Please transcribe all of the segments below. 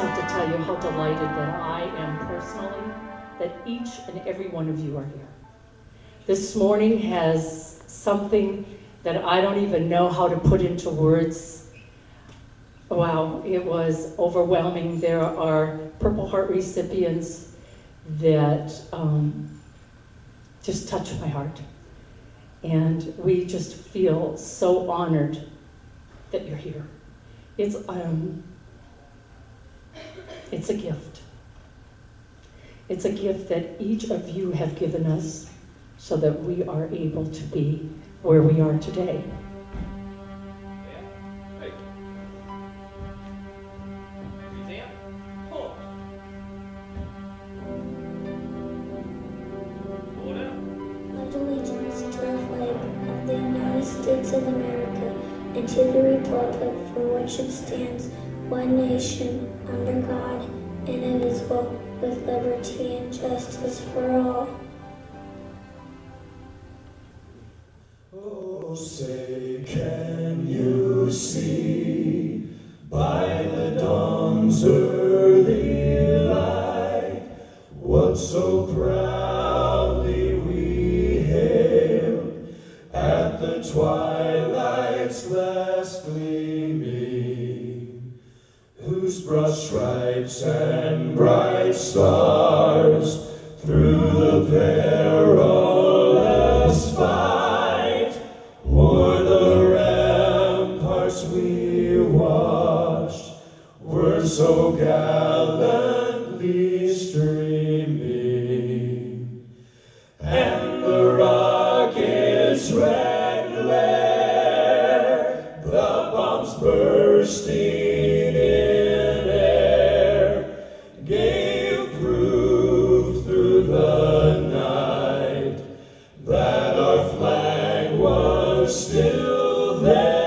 have to tell you how delighted that I am personally that each and every one of you are here. This morning has something that I don't even know how to put into words. Wow, it was overwhelming. There are Purple Heart recipients that just touch my heart. And we just feel so honored that you're here. It's a gift. It's a gift that each of you have given us so that we are able to be where we are today. Pledge allegiance to the flag of the United States of America and to the republic for which it stands, one nation, under God, indivisible, with liberty and justice for all. Oh, say, can you see by the dawn's early light what so proudly we hailed at the twilight's last gleaming, whose broad stripes and bright stars through the perilous fight o'er the ramparts we watched were so gallantly streaming, and the rocket's red glare, the bombs bursting in air, gave proof through the night that our flag was still there.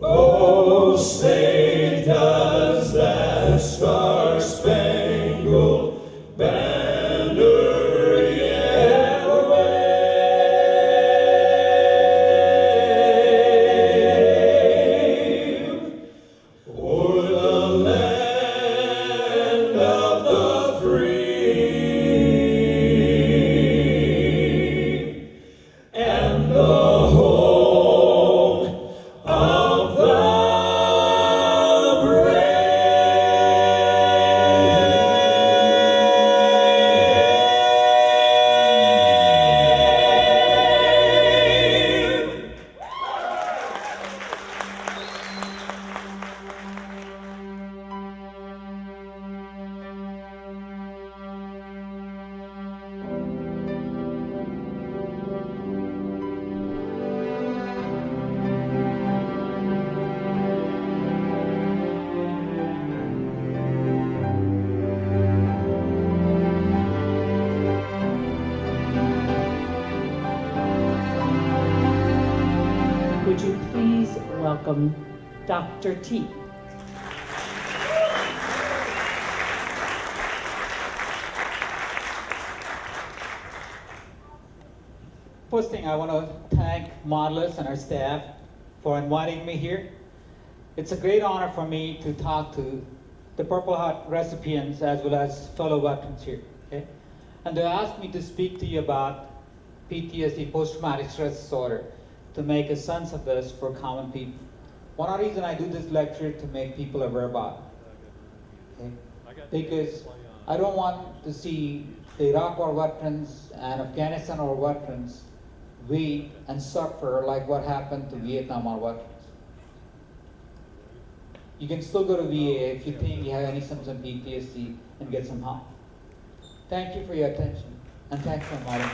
Oh, say does that star-spangled banner yet wave o'er the land of the free and the home of the brave? Would you please welcome Dr. T. First thing, I want to thank Marlis and her staff for inviting me here. It's a great honor for me to talk to the Purple Heart recipients as well as fellow veterans here. Okay? And they asked me to speak to you about PTSD, post-traumatic stress disorder, to make a sense of this for common people. One reason I do this lecture to make people aware about it. Okay? Because I don't want to see the Iraq War veterans and Afghanistan War veterans wait and suffer like what happened to Vietnam War veterans. You can still go to VA if you think you have any symptoms of PTSD and get some help. Thank you for your attention, and thanks for inviting me.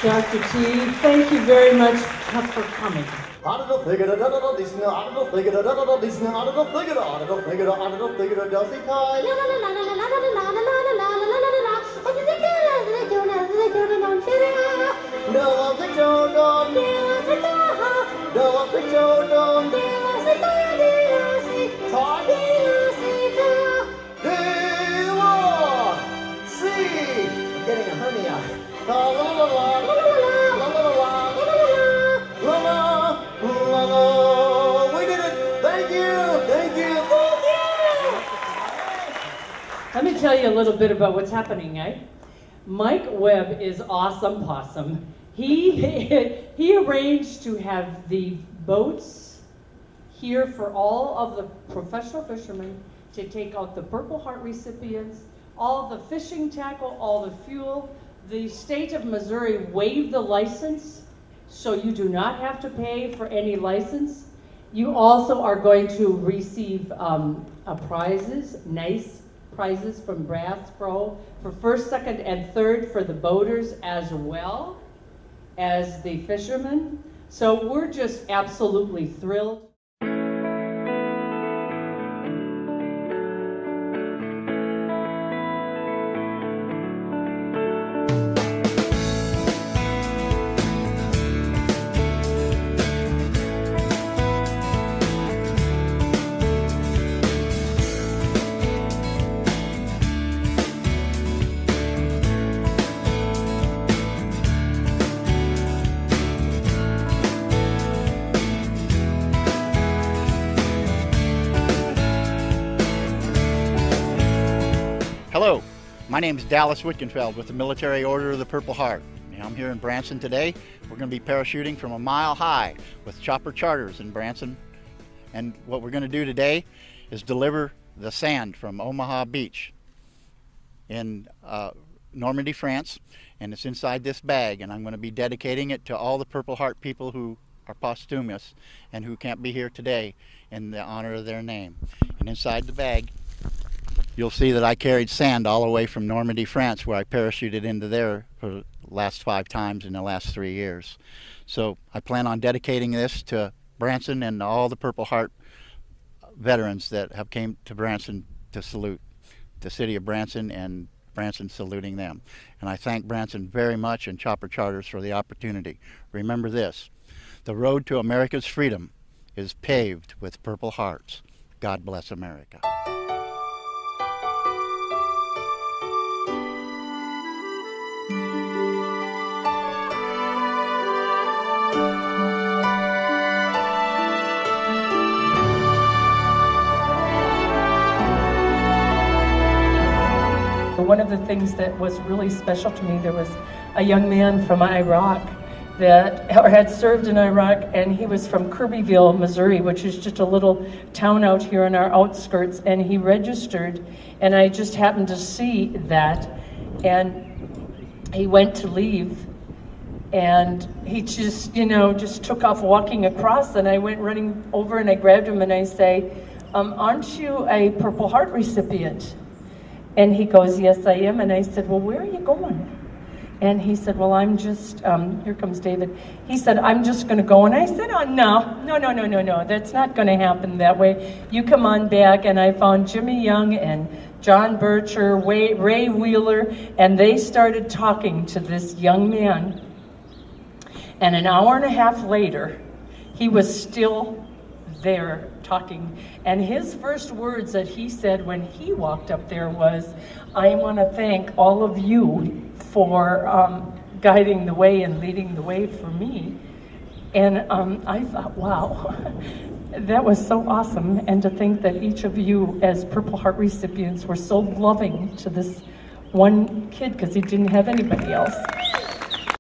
Dr. T, thank you very much for coming. Getting a hernia. La la la la la la la la la la la la la la la. tell you a little bit about what's happening, eh? Mike Webb is awesome possum. He arranged to have the boats here for all of the professional fishermen to take out the Purple Heart recipients, all the fishing tackle, all the fuel. The state of Missouri waived the license, so you do not have to pay for any license. You also are going to receive prizes, nice prizes from Bass Pro for first, second, and third for the boaters as well as the fishermen. So we're just absolutely thrilled. Hello, my name is Dallas Witkenfeld with the Military Order of the Purple Heart. I'm here in Branson today. We're going to be parachuting from a mile high with chopper charters in Branson. And what we're going to do today is deliver the sand from Omaha Beach in Normandy, France. And it's inside this bag, and I'm going to be dedicating it to all the Purple Heart people who are posthumous and who can't be here today in the honor of their name. And inside the bag, you'll see that I carried sand all the way from Normandy, France, where I parachuted into there for the last 5 times in the last 3 years. So I plan on dedicating this to Branson and all the Purple Heart veterans that have came to Branson to salute the city of Branson, and Branson saluting them. And I thank Branson very much and Chopper Charters for the opportunity. Remember this, the road to America's freedom is paved with Purple Hearts. God bless America. One of the things that was really special to me, there was a young man from Iraq that had served in Iraq, and he was from Kirbyville, Missouri, which is just a little town out here in our outskirts, and he registered, and I just happened to see that, and he went to leave, and he just, just took off walking across, and I went running over and I grabbed him and I say, aren't you a Purple Heart recipient? And he goes, yes, I am. And I said, well, where are you going? And he said, well, I'm just, here comes David. He said, I'm just going to go. And I said, oh, no, that's not going to happen that way. You come on back. And I found Jimmy Young and John Bircher, Ray Wheeler, and they started talking to this young man. And an hour and a half later, he was still there talking, and his first words that he said when he walked up there was, I want to thank all of you for guiding the way and leading the way for me. And I thought, wow, that was so awesome. And to think that each of you as Purple Heart recipients were so loving to this one kid, because he didn't have anybody else.